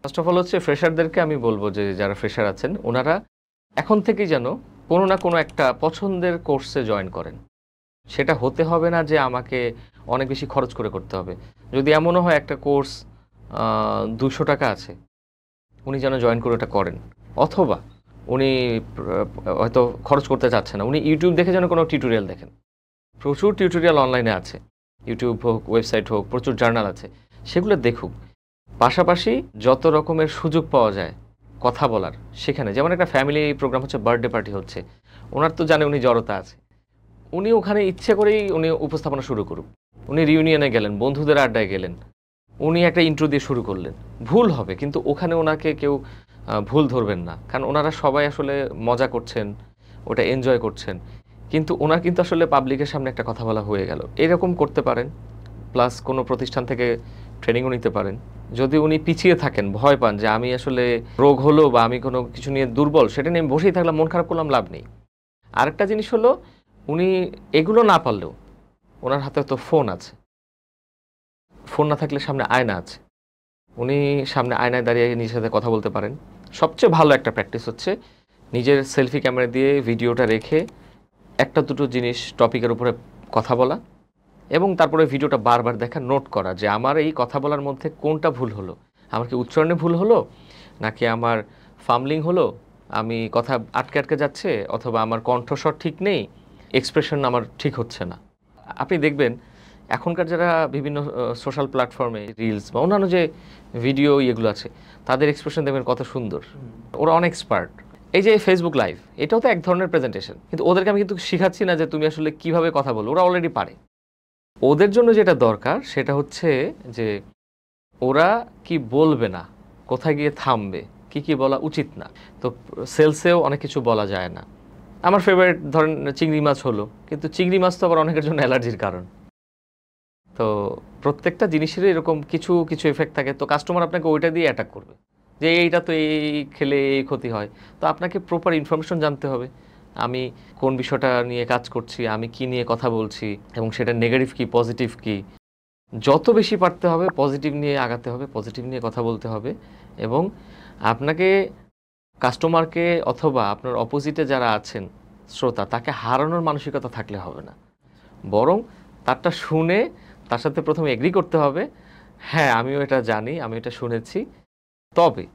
ফার্স্ট অফ অল হচ্ছে ফ্রেশারদেরকে আমি বলবো যে যারা ফ্রেশার আছেন ওনারা এখন থেকেই যেন কোনো না কোনো একটা পছন্দের কোর্সে জয়েন করেন। সেটা হতে হবে না যে আমাকে অনেক বেশি খরচ করে করতে হবে। যদি এমনও হয় একটা কোর্স 200 টাকা আছে, উনি যেন জয়েন করে ওটা করেন। অথবা উনি হয়তো খরচ করতে চাচ্ছেন না, উনি ইউটিউব দেখে যেন কোনো টিউটোরিয়াল দেখেন। প্রচুর টিউটোরিয়াল অনলাইনে আছে, ইউটিউব হোক, ওয়েবসাইট হোক, প্রচুর জার্নাল আছে, সেগুলো দেখুক। পাশাপাশি যত রকমের সুযোগ পাওয়া যায় কথা বলার সেখানে, যেমন একটা ফ্যামিলি প্রোগ্রাম হচ্ছে, বার্থডে পার্টি হচ্ছে, ওনার তো জানে উনি জড়তা আছে, উনি ওখানে ইচ্ছে করেই উনি উপস্থাপনা শুরু করুক। উনি রিউনিয়নে গেলেন, বন্ধুদের আড্ডায় গেলেন, উনি একটা ইন্ট্রো দিয়ে শুরু করলেন, ভুল হবে কিন্তু ওখানে ওনাকে কেউ ভুল ধরবেন না, কারণ ওনারা সবাই আসলে মজা করছেন, ওটা এনজয় করছেন, কিন্তু ওনার কিন্তু আসলে পাবলিকের সামনে একটা কথা বলা হয়ে গেল। এরকম করতে পারেন। প্লাস কোনো প্রতিষ্ঠান থেকে ট্রেনিংও নিতে পারেন। যদি উনি পিছিয়ে থাকেন, ভয় পান যে আমি আসলে রোগ হলো বা আমি কোনো কিছু নিয়ে দুর্বল, সেটা নিয়ে বসেই থাকলাম, মন খারাপ করলাম, লাভ নেই। আরেকটা জিনিস হলো, উনি এগুলো না পারলেও ওনার হাতে তো ফোন আছে, ফোন না থাকলে সামনে আয়না আছে, উনি সামনে আয়নায় দাঁড়িয়ে নিজের সাথে কথা বলতে পারেন। সবচেয়ে ভালো একটা প্র্যাকটিস হচ্ছে নিজের সেলফি ক্যামেরা দিয়ে ভিডিওটা রেখে একটা দুটো জিনিস টপিকের উপরে কথা বলা, এবং তারপরে ভিডিওটা বারবার দেখা, নোট করা যে আমার এই কথা বলার মধ্যে কোনটা ভুল হলো, আমার কি উচ্চারণে ভুল হলো, নাকি আমার ফামলিং হলো, আমি কথা আটকে আটকে যাচ্ছে, অথবা আমার কণ্ঠস্বর ঠিক নেই, এক্সপ্রেশন আমার ঠিক হচ্ছে না। আপনি দেখবেন এখনকার যারা বিভিন্ন সোশ্যাল প্ল্যাটফর্মে রিলস বা অন্যান্য যে ভিডিও এগুলো আছে, তাদের এক্সপ্রেশন দেখবেন কত সুন্দর, ওরা অনেক এক্সপার্ট। এই যে ফেসবুক লাইভ, এটাও তো এক ধরনের প্রেজেন্টেশন, কিন্তু ওদেরকে আমি কিন্তু শেখাচ্ছি না যে তুমি আসলে কিভাবে কথা বলো, ওরা অলরেডি পারে। ওদের জন্য যেটা দরকার সেটা হচ্ছে যে ওরা কি বলবে না, কোথায় গিয়ে থামবে, কি কি বলা উচিত না। তো সেলসেও অনেক কিছু বলা যায় না। আমার ফেভারিট ধরেন চিংড়ি মাছ হলো, কিন্তু চিংড়ি মাছ তো আবার অনেকের জন্য অ্যালার্জির কারণ। তো প্রত্যেকটা জিনিসেরই এরকম কিছু কিছু এফেক্ট থাকে। তো কাস্টমার আপনাকে ওইটা দিয়ে অ্যাটাক করবে যে এইটা তো এই খেলে এই ক্ষতি হয়। তো আপনাকে প্রপার ইনফরমেশন জানতে হবে, আমি কোন বিষয়টা নিয়ে কাজ করছি, আমি কি নিয়ে কথা বলছি, এবং সেটা নেগেটিভ কি পজিটিভ কি। যত বেশি পারতে হবে পজিটিভ নিয়ে আগাতে হবে, পজিটিভ নিয়ে কথা বলতে হবে, এবং আপনাকে কাস্টমারকে অথবা আপনার অপোজিটে যারা আছেন শ্রোতা, তাকে হারানোর মানসিকতা থাকলে হবে না, বরং তারটা শুনে তার সাথে প্রথমে এগ্রি করতে হবে, হ্যাঁ আমিও এটা জানি, আমি এটা শুনেছি, তবে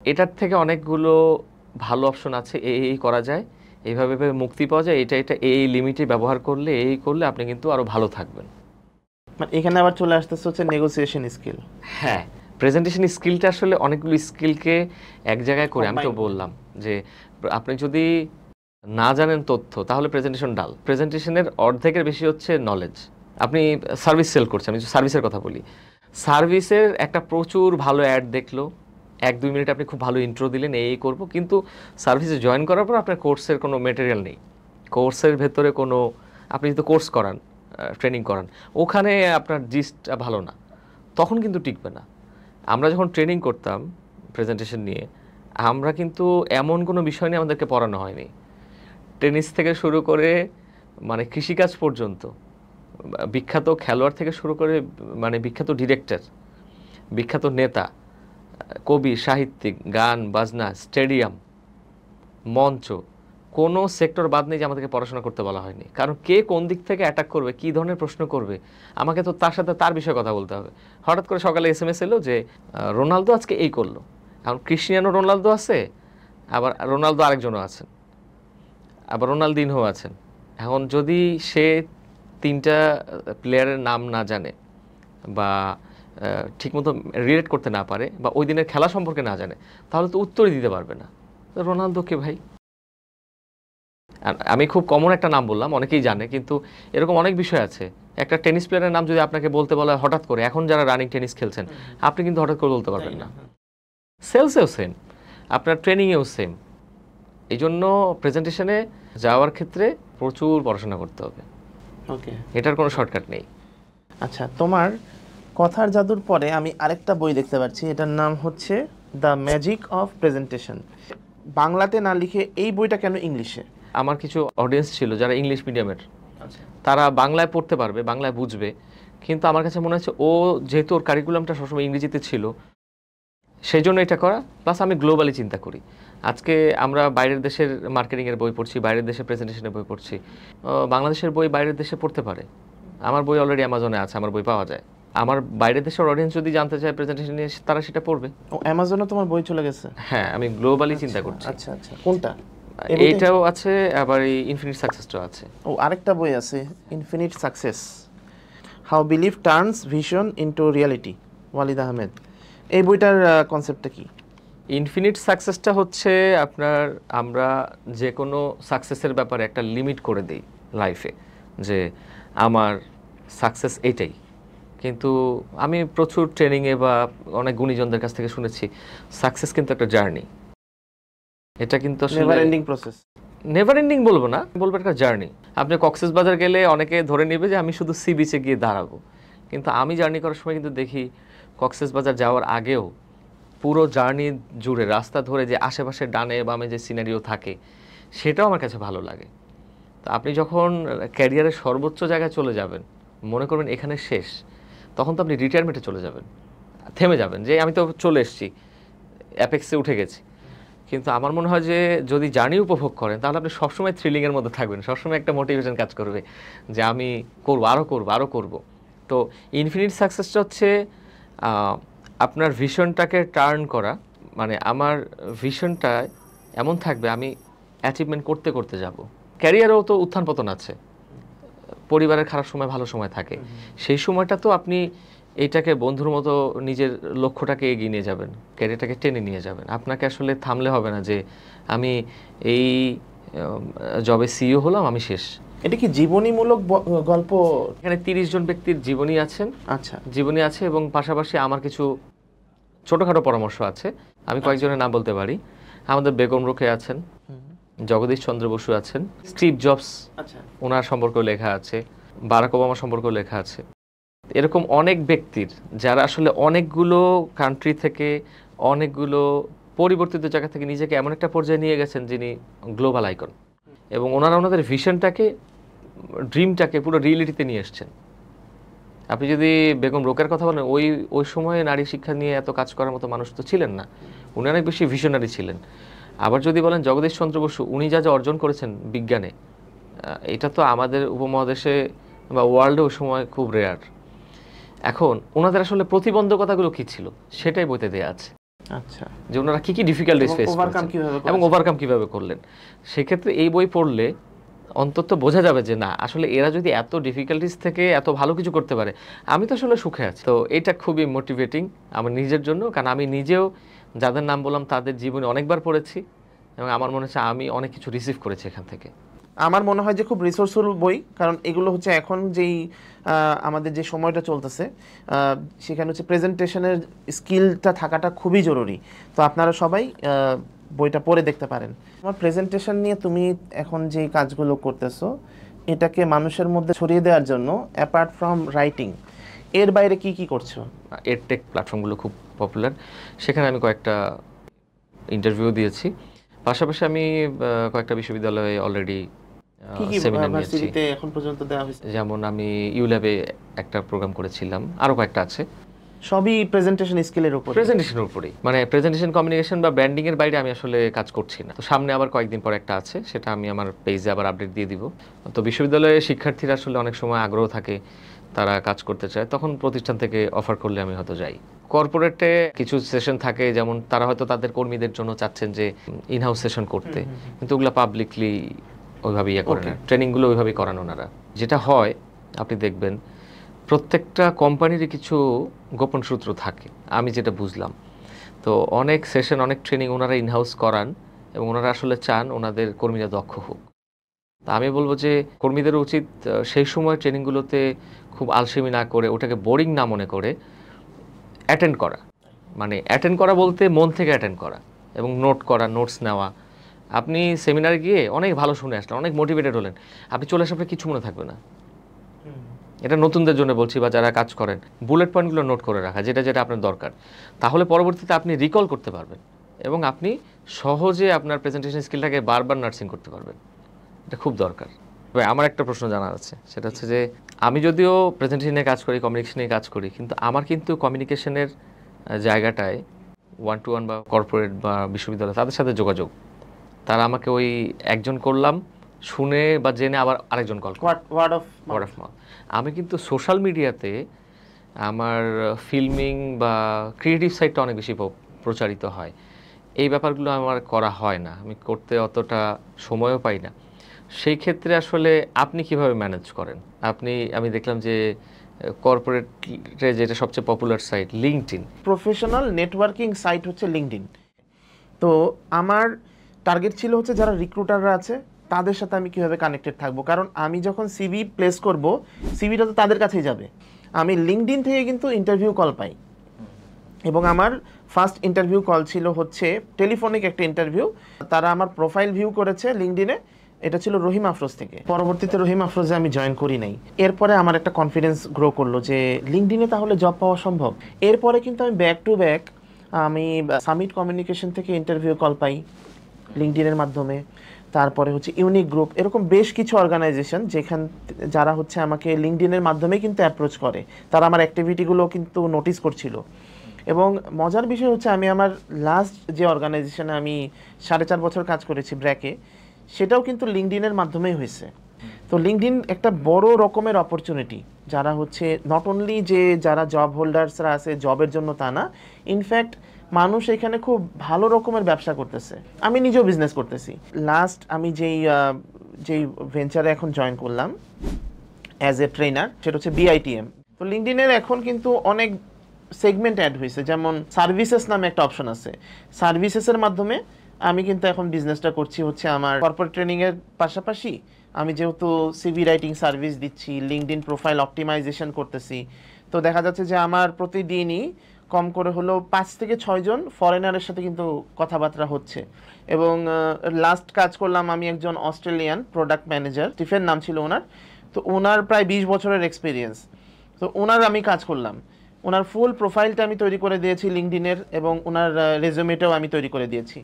এটার থেকে অনেকগুলো ভালো অপশন আছে, এই করা যায়, এইভাবে মুক্তি পাওয়া যায়, এটা এই লিমিটে ব্যবহার করলে, এই করলে আপনি কিন্তু আরও ভালো থাকবেন। মানে এখানে আবার চলে আসতেছে হচ্ছে নেগোসিয়েশন স্কিল। হ্যাঁ, প্রেজেন্টেশন স্কিলটা আসলে অনেকগুলো স্কিলকে এক জায়গায় করে, আমি তো বললাম যে আপনি যদি না জানেন তথ্য, তাহলে প্রেজেন্টেশন ডাল। প্রেজেন্টেশনের অর্ধেকের বেশি হচ্ছে নলেজ। আপনি সার্ভিস সেল করছেন, আমি সার্ভিসের কথা বলি, সার্ভিসের একটা প্রচুর ভালো অ্যাড দেখলো, 1-2 মিনিট আপনি খুব ভালো ইন্ট্রো দিলেন, এই করবো, কিন্তু সার্ভিসে জয়েন করার পর আপনার কোর্সের কোনো মেটেরিয়াল নেই, কোর্সের ভেতরে কোনো, আপনি যদি কোর্স করান, ট্রেনিং করান, ওখানে আপনার জিস্টটা ভালো না, তখন কিন্তু টিকবে না। আমরা যখন ট্রেনিং করতাম প্রেজেন্টেশন নিয়ে, আমরা কিন্তু এমন কোনো বিষয় নিয়ে আমাদেরকে পড়ানো হয়নি। টেনিস থেকে শুরু করে মানে কৃষিকাজ পর্যন্ত, বিখ্যাত খেলোয়াড় থেকে শুরু করে মানে বিখ্যাত ডিরেক্টর, বিখ্যাত নেতা, কবি, সাহিত্যিক, গান বাজনা, স্টেডিয়াম, মঞ্চ, কোনো সেক্টর বাদ নেই যে আমাদেরকে পড়াশোনা করতে বলা হয়নি। কারণ কে কোন দিক থেকে অ্যাটাক করবে, কী ধরনের প্রশ্ন করবে, আমাকে তো তার সাথে তার বিষয়ে কথা বলতে হবে। হঠাৎ করে সকালে SMS এলো যে রোনালদো আজকে এই করলো, এখন ক্রিস্টিয়ানো রোনালদো আছে, আবার রোনালদো আরেকজনও আছেন, আবার রোনালদিনহো আছেন। এখন যদি সে 3টা প্লেয়ারের নাম না জানে বা ঠিকমতো রিলেট করতে না পারে বা ওই দিনের খেলা সম্পর্কে না জানে, তাহলে তো উত্তরই দিতে পারবে না। রোনালদোকে ভাই, আমি খুব কমন একটা নাম বললাম, অনেকেই জানে, কিন্তু এরকম অনেক বিষয় আছে। একটা টেনিস প্লেয়ারের নাম যদি আপনাকে বলতে বলা হয় হঠাৎ করে, এখন যারা রানিং টেনিস খেলছেন, আপনি কিন্তু হঠাৎ করে বলতে পারবেন না। সেলসেও সেম, আপনার ট্রেনিংয়েও সেম। এই জন্য প্রেজেন্টেশনে যাওয়ার ক্ষেত্রে প্রচুর পড়াশোনা করতে হবে, ওকে, এটার কোনো শর্টকাট নেই। আচ্ছা, তোমার কথার জাদুর পরে আমি আরেকটা বই দেখতে পাচ্ছি, এটার নাম হচ্ছে দ্য ম্যাজিক অফ প্রেজেন্টেশন। বাংলাতে না লিখে এই বইটা কেন ইংলিশে? আমার কিছু অডিয়েন্স ছিল যারা ইংলিশ মিডিয়ামের, তারা বাংলায় পড়তে পারবে, বাংলায় বুঝবে, কিন্তু আমার কাছে মনে হচ্ছে ও যেহেতু ওর কারিকুলামটা সবসময় ইংরেজিতে ছিল, সেই জন্য এটা করা। প্লাস আমি গ্লোবালি চিন্তা করি। আজকে আমরা বাইরের দেশের মার্কেটিংয়ের বই পড়ছি, বাইরের দেশের প্রেজেন্টেশনের বই পড়ছি, বাংলাদেশের বই বাইরের দেশে পড়তে পারে। আমার বই অলরেডি অ্যামাজনে আছে, আমার বই পাওয়া যায়। আমার বাইরের দেশের অডিয়েন্স যদি জানতে চায় প্রেজেন্টেশন নিয়ে, তারা সেটা পড়বে। ও, অ্যামাজনে তোমার বই চলে গেছে? হ্যাঁ, আমি গ্লোবালি চিন্তা করছি। আচ্ছা আচ্ছা, কোনটা? এইটাও আছে, আবার এই ইনফিনিট সাকসেসটাও আছে। ও, আরেকটা বই আছে, infinite success, how believe turns vision into reality, Walid Ahmed. এই বইটার কনসেপ্টটা কি? ইনফিনিট সাকসেসটা হচ্ছে আপনার, আমরা যে কোনো সাকসেসের ব্যাপারে একটা লিমিট করে দিই লাইফে, যে আমার সাকসেস এইটাই। কিন্তু আমি প্রচুর ট্রেনিংয়ে বা অনেক গুণীজনদের কাছ থেকে শুনেছি, সাকসেস কিন্তু একটা জার্নি। এটা কিন্তু never ending process. Never ending বলবো না, বলবো একটা জার্নি। আপনি কক্সবাজার গেলে অনেকে ধরে নেবে যে আমি শুধু সি বিচে গিয়ে দাঁড়াবো, কিন্তু আমি জার্নি করার সময় কিন্তু দেখি কক্সবাজার যাওয়ার আগেও পুরো জার্নি জুড়ে রাস্তা ধরে যে আশেপাশে ডানে বামে যে সিনারিও থাকে, সেটাও আমার কাছে ভালো লাগে। তো আপনি যখন ক্যারিয়ারের সর্বোচ্চ জায়গায় চলে যাবেন, মনে করবেন এখানে শেষ, তখন তো আপনি রিটায়ারমেন্টে চলে যাবেন, থেমে যাবেন যে আমি তো চলে এসেছি, অ্যাপেক্সে উঠে গেছি। কিন্তু আমার মনে হয় যে যদি জার্নি উপভোগ করেন, তাহলে আপনি সবসময় থ্রিলিংয়ের মধ্যে থাকবেন, সবসময় একটা মোটিভেশন কাজ করবে যে আমি করবো, আরও করবো, আরও করবো। তো ইনফিনিট সাকসেসটা হচ্ছে আপনার ভিশনটাকে টার্ন করা, মানে আমার ভিশনটা এমন থাকবে আমি অ্যাচিভমেন্ট করতে করতে যাব। ক্যারিয়ারেও তো উত্থান পতন আছে, পরিবারের খারাপ সময় ভালো সময় থাকে, সেই সময়টা তো আপনি এইটাকে বন্ধুর মতো নিজের লক্ষ্যটাকে এগিয়ে নিয়ে যাবেন, ক্যারিয়ারটাকে টেনে নিয়ে যাবেন। আপনাকে আসলে থামলে হবে না যে আমি এই জবে সিইও হলাম, আমি শেষ। এটা কি জীবনীমূলক গল্প? এখানে 30 জন ব্যক্তির জীবনী আছেন, আচ্ছা, জীবনী আছে, এবং পাশাপাশি আমার কিছু ছোটোখাটো পরামর্শ আছে। আমি কয়েকজনের নাম বলতে পারি। আমাদের বেগম রোকেয়া আছেন, জগদীশ চন্দ্র বসু আছেন, স্টিভ জবস, আচ্ছা, ওনার সম্পর্কেও লেখা আছে, বারাক ওবামা সম্পর্কেও লেখা আছে। এরকম অনেক ব্যক্তির যারা আসলে অনেকগুলো কান্ট্রি থেকে, অনেকগুলো পরিবর্তিত জায়গা থেকে নিজেকে এমন একটা পর্যায়ে নিয়ে গেছেন যিনি গ্লোবাল আইকন, এবং ওনারা ওনাদের ভিশনটাকে, ড্রিমটাকে পুরো রিয়েলিটিতে নিয়ে এসছেন। আপনি যদি বেগম রোকেয়ার কথা বলেন, ওই সময়ে নারী শিক্ষা নিয়ে এত কাজ করার মতো মানুষ তো ছিলেন না, উনি অনেক বেশি ভিশনারি ছিলেন। আবার যদি বলেন জগদীশ চন্দ্র বসু, উনি যা যা অর্জন করেছেন বিজ্ঞানে, এটা তো আমাদের উপমহাদেশে বা ওয়ার্ল্ডে ওই সময় খুব রেয়ার। এখন ওনাদের আসলে প্রতিবন্ধকতাগুলো কি ছিল সেটাই বইতে দেয়া আছে। আচ্ছা, যে ওনারা কি কি ডিফিকাল্টিস ফেস করেছেন এবং ওভারকাম কিভাবে করলেন। সেক্ষেত্রে এই বই পড়লে অন্তত বোঝা যাবে যে না, আসলে এরা যদি এত ডিফিকাল্টিস থেকে এত ভালো কিছু করতে পারে, আমি তো আসলে সুখে আছি। তো এটা খুবই মোটিভেটিং আমার নিজের জন্য, কারণ আমি নিজেও যাদের নাম বললাম তাদের জীবনে অনেকবার পড়েছি, এবং আমার মনে হচ্ছে আমি অনেক কিছু রিসিভ করেছি এখান থেকে। আমার মনে হয় যে খুব রিসোর্সফুল বই, কারণ এগুলো হচ্ছে এখন যেই আমাদের যে সময়টা চলতেছে, সেখানে হচ্ছে প্রেজেন্টেশনের স্কিলটা থাকাটা খুবই জরুরি। তো আপনারা সবাই বইটা পড়ে দেখতে পারেন। আমার প্রেজেন্টেশন নিয়ে তুমি এখন যেই কাজগুলো করতেছো, এটাকে মানুষের মধ্যে ছড়িয়ে দেওয়ার জন্য অ্যাপার্ট ফ্রম রাইটিং, এর বাইরে কি কি করছো? এডটেক প্ল্যাটফর্মগুলো খুব পপুলার, সেখানে আমি কয়েকটা ইন্টারভিউ দিয়েছি। পাশাপাশি আমি কয়েকটা বিশ্ববিদ্যালয়ে অলরেডি সেমিনার নিয়েছি এখন পর্যন্ত দেওয়া হয়েছে। যেমন আমি ইউল্যাবে একটা প্রোগ্রাম করেছিলাম, আরও কয়েকটা আছে, সবই প্রেজেন্টেশন স্কিলের উপর, প্রেজেন্টেশনের উপরেই। মানে প্রেজেন্টেশন, কমিউনিকেশন বা ব্র্যান্ডিং এর বাইরে আমি আসলে কাজ করছি না। তো সামনে আবার কয়েকদিন পর একটা আছে, সেটা আমি আমার পেজে আবার আপডেট দিয়ে দিব। তো বিশ্ববিদ্যালয়ে শিক্ষার্থীরা আসলে অনেক সময় আগ্রহ থাকে তারা কাজ করতে চায়, তখন প্রতিষ্ঠান থেকে অফার করলে আমি হয়তো যাই। কর্পোরেটে কিছু সেশন থাকে, যেমন তারা হয়তো তাদের কর্মীদের জন্য চাচ্ছেন যে ইনহাউস সেশন করতে, কিন্তু ওগুলো পাবলিকলি ওইভাবে ইয়ে করে না, ট্রেনিংগুলো ওইভাবেই করান ওনারা। যেটা হয় আপনি দেখবেন প্রত্যেকটা কোম্পানিরই কিছু গোপন সূত্র থাকে, আমি যেটা বুঝলাম। তো অনেক সেশন, অনেক ট্রেনিং ওনারা ইনহাউস করান এবং ওনারা আসলে চান ওনাদের কর্মীরা দক্ষ হোক। তা আমি বলবো যে কর্মীদের উচিত সেই সময় ট্রেনিংগুলোতে খুব আলসেমি না করে, ওটাকে বোরিং না মনে করে অ্যাটেন্ড করা। মানে অ্যাটেন্ড করা বলতে মন থেকে অ্যাটেন্ড করা এবং নোট করা, নোটস নেওয়া। আপনি সেমিনারে গিয়ে অনেক ভালো শুনে আসলেন, অনেক মোটিভেটেড হলেন, আপনি চলে আসলে কিছু মনে থাকবে না। এটা নতুনদের জন্য বলছি বা যারা কাজ করেন, বুলেট পয়েন্টগুলো নোট করে রাখা, যেটা যেটা আপনার দরকার। তাহলে পরবর্তীতে আপনি রিকল করতে পারবেন এবং আপনি সহজে আপনার প্রেজেন্টেশন স্কিলটাকে বারবার নার্সিং করতে পারবেন। এটা খুব দরকার। তবে আমার একটা প্রশ্ন জানার আছে, সেটা হচ্ছে যে আমি যদিও প্রেজেন্টেশনে কাজ করি, কমিউনিকেশনে কাজ করি, কিন্তু আমার কিন্তু কমিউনিকেশনের জায়গাটায় 1-to-1 বা কর্পোরেট বা বিশ্ববিদ্যালয় তাদের সাথে যোগাযোগ। তারা আমাকে ওই একজন করলাম, শুনে বা জেনে আবার আরেকজন কল, ওয়ার্ড অফ মাউথ। আমি কিন্তু সোশ্যাল মিডিয়াতে আমার ফিল্মিং বা ক্রিয়েটিভ সাইডটা অনেক বেশি প্রচারিত হয়। এই ব্যাপারগুলো আমার করা হয় না, আমি করতে অতটা সময়ও পাই না। সেই ক্ষেত্রে আসলে আপনি কিভাবে ম্যানেজ করেন? আমি দেখলাম যে কর্পোরেটে যেটা সবচেয়ে popular site LinkedIn, professional networking site হচ্ছে লিঙ্কডইন। তো আমার টার্গেট ছিল হচ্ছে যারা রিক্রুটাররা আছে তাদের সাথে আমি কিভাবে কানেক্টেড থাকবো, কারণ আমি যখন সিভি প্লেস করব সিভিটা তো তাদের কাছেই যাবে। আমি লিঙ্কডইন থেকে কিন্তু ইন্টারভিউ কল পাই এবং আমার ফার্স্ট ইন্টারভিউ কল ছিল হচ্ছে টেলিফোনিক একটা ইন্টারভিউ। তারা আমার প্রোফাইল ভিউ করেছে লিঙ্কডইনে, এটা ছিল রহিম আফরোজ থেকে। পরবর্তীতে রহিম আফরোজে আমি জয়েন করি নাই। এরপরে আমার একটা কনফিডেন্স গ্রো করলো যে লিঙ্কডইনে তাহলে জব পাওয়া সম্ভব। এরপরে কিন্তু আমি ব্যাক টু ব্যাক আমি সামিট কমিউনিকেশন থেকে ইন্টারভিউ কল পাই লিঙ্কডইনের মাধ্যমে। তারপরে হচ্ছে ইউনিক গ্রুপ, এরকম বেশ কিছু অর্গানাইজেশন যারা হচ্ছে আমাকে লিঙ্কডইনের মাধ্যমে কিন্তু অ্যাপ্রোচ করে। তারা আমার অ্যাক্টিভিটিগুলো কিন্তু নোটিস করছিল। এবং মজার বিষয় হচ্ছে আমি আমার লাস্ট যে অর্গানাইজেশনে আমি 4.5 বছর কাজ করেছি ব্র্যাকে, সেটাও কিন্তু লিঙ্কডইনের মাধ্যমেই হয়েছে। তো লিঙ্কডইন একটা বড় রকমের অপরচুনিটি, যারা হচ্ছে নট অনলি যে যারা জব হোল্ডার্সরা আছে জবের জন্য তা না, ইনফ্যাক্ট মানুষ এখানে খুব ভালো রকমের ব্যবসা করতেছে। আমি নিজেও বিজনেস করতেছি। লাস্ট আমি যেই ভেঞ্চারে এখন জয়েন করলাম অ্যাজ এ ট্রেনার, সেটা হচ্ছে বিআইটিএম। তো লিঙ্কডইনের এখন কিন্তু অনেক সেগমেন্ট অ্যাড হয়েছে, যেমন সার্ভিসেস নামে একটা অপশন আছে। সার্ভিসেসের মাধ্যমে আমি কিন্তু এখন বিজনেসটা করছি হচ্ছে আমার কর্পোরেট ট্রেনিংয়ের পাশাপাশি আমি যেহেতু সিভি রাইটিং সার্ভিস দিচ্ছি, লিঙ্কডইন প্রোফাইল অপটিমাইজেশন করতেছি। তো দেখা যাচ্ছে যে আমার প্রতিদিনই কম করে হলো 5 থেকে 6 জন ফরেনারের সাথে কিন্তু কথাবার্তা হচ্ছে। এবং লাস্ট কাজ করলাম আমি একজন অস্ট্রেলিয়ান প্রোডাক্ট ম্যানেজার, স্টিফেন নাম ছিল ওনার। তো ওনার প্রায় 20 বছরের এক্সপিরিয়েন্স। তো ওনার আমি কাজ করলাম, ওনার ফুল প্রোফাইলটা আমি তৈরি করে দিয়েছি লিঙ্কডইনের, এবং ওনার রেজুমেটাও আমি তৈরি করে দিয়েছি।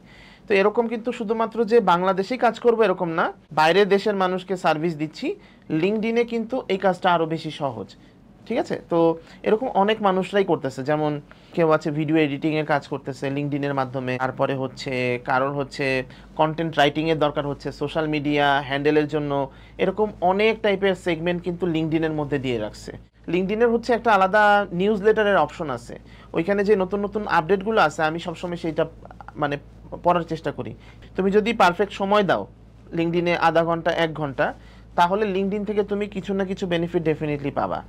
তো এরকম কিন্তু শুধুমাত্র যে বাংলাদেশেই কাজ করবো এরকম না, বাইরের দেশের মানুষকে সার্ভিস দিচ্ছি। লিঙ্কডইনে কিন্তু এই কাজটা আরও বেশি সহজ, ঠিক আছে? তো এরকম অনেক মানুষরাই করতেছে, যেমন কেউ আছে ভিডিও এডিটিংয়ের কাজ করতেছে লিঙ্কডইনের মাধ্যমে। তারপরে হচ্ছে কারোর হচ্ছে কন্টেন্ট রাইটিংয়ের দরকার হচ্ছে সোশ্যাল মিডিয়া হ্যান্ডেলের জন্য। এরকম অনেক টাইপের সেগমেন্ট কিন্তু লিঙ্কডইনের মধ্যে দিয়ে রাখছে। লিঙ্কডইনের হচ্ছে একটা আলাদা নিউজ লেটারের অপশন আছে, ওইখানে যে নতুন নতুন আপডেটগুলো আছে আমি সবসময় সেইটা মানে পড়ার চেষ্টা করি। তুমি যদি পারফেক্ট সময় দাও লিঙ্কডইনে আধা ঘন্টা 1 ঘন্টা, তাহলে লিঙ্কডইন থেকে তুমি কিছু না কিছু বেনিফিট ডেফিনেটলি পাবা।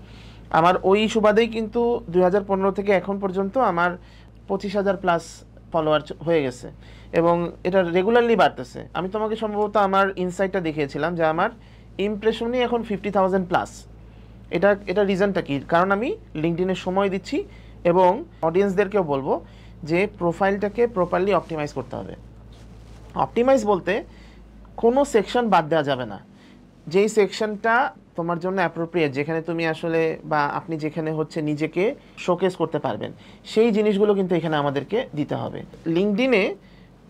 আমার ওই সুবাদেই কিন্তু 2015 থেকে এখন পর্যন্ত আমার 25,000 প্লাস ফলোয়ার হয়ে গেছে এবং এটা রেগুলারলি বাড়তেছে। আমি তোমাকে সম্ভবত আমার ইনসাইটটা দেখিয়েছিলাম যে আমার ইমপ্রেশনই এখন 50,000 প্লাস। এটা রিজনটা কি? কারণ আমি লিঙ্কডইনে সময় দিচ্ছি এবং অডিয়েন্সদেরকেও বলবো যে প্রোফাইলটাকে প্রপারলি অপটিমাইজ করতে হবে। অপটিমাইজ বলতে কোনো সেকশন বাদ দেওয়া যাবে না, যেই সেকশনটা তোমার জন্য অ্যাপ্রোপ্রিয়েট, যেখানে তুমি আসলে বা আপনি যেখানে হচ্ছে নিজেকে শোকেস করতে পারবেন, সেই জিনিসগুলো কিন্তু এখানে আমাদেরকে দিতে হবে। লিঙ্কডইনে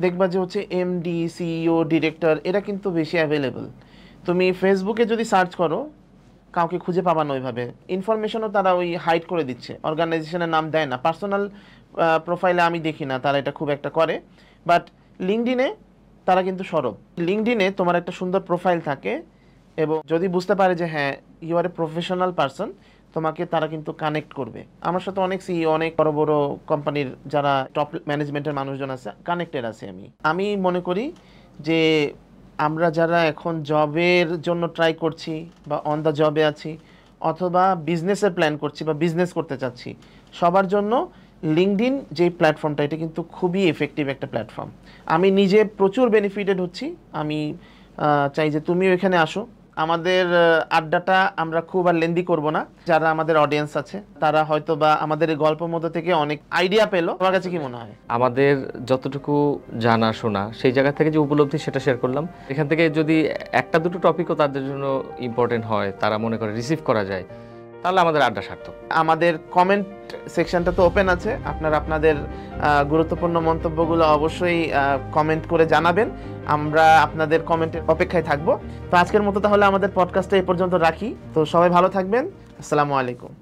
দেখবা যে হচ্ছে এমডি, সিইও, ডিরেক্টর এরা কিন্তু বেশি অ্যাভেলেবল। তুমি ফেসবুকে যদি সার্চ করো কাউকে খুঁজে পাবা না ওইভাবে। ইনফরমেশনও তারা ওই হাইড করে দিচ্ছে, অর্গানাইজেশনের নাম দেয় না, পার্সোনাল প্রোফাইলে আমি দেখি না তারা এটা খুব একটা করে। বাট লিঙ্কডইনে তারা কিন্তু সরব। লিঙ্কডইনে তোমার একটা সুন্দর প্রোফাইল থাকে এবং যদি বুঝতে পারে যে হ্যাঁ you are a professional person, তোমাকে তারা কিন্তু কানেক্ট করবে। আমার সাথে অনেক সিইও, অনেক বড় বড় কোম্পানির যারা টপ ম্যানেজমেন্টের মানুষজন আছে, কানেক্টেড আছে। আমি মনে করি যে আমরা যারা এখন জবের জন্য ট্রাই করছি বা অন দ্য জবে আছি, অথবা বিজনেসের প্ল্যান করছি বা বিজনেস করতে চাচ্ছি, সবার জন্য লিঙ্কডইন যে প্ল্যাটফর্মটা, এটা কিন্তু খুবই এফেক্টিভ একটা প্ল্যাটফর্ম। আমি নিজে প্রচুর বেনিফিটেড হচ্ছি। আমি চাই যে তুমিও এখানে আসো। আমাদের আড্ডাটা আমরা খুব আর লেন্দি করব না। যারা আমাদের অডিয়েন্স আছে তারা হয়তো বা আমাদের এই গল্পের মধ্যে থেকে অনেক আইডিয়া পেলো। তোমার কাছে কি মনে হয়? আমাদের যতটুকু জানা শোনা সেই জায়গা থেকে যে উপলব্ধি সেটা শেয়ার করলাম। এখান থেকে যদি একটা দুটো টপিকও তাদের জন্য ইম্পর্টেন্ট হয়, তারা মনে করে রিসিভ করা যায়, তাহলে আমাদের আড্ডা সার্থক। আমাদের কমেন্ট সেকশনটা তো ওপেন আছে, আপনারা আপনাদের গুরুত্বপূর্ণ মন্তব্যগুলো অবশ্যই কমেন্ট করে জানাবেন। আমরা আপনাদের কমেন্টের অপেক্ষায় থাকবো। তো আজকের মতো তাহলে আমাদের পডকাস্টটা এই পর্যন্ত রাখি। তো সবাই ভালো থাকবেন। আসসালামু আলাইকুম।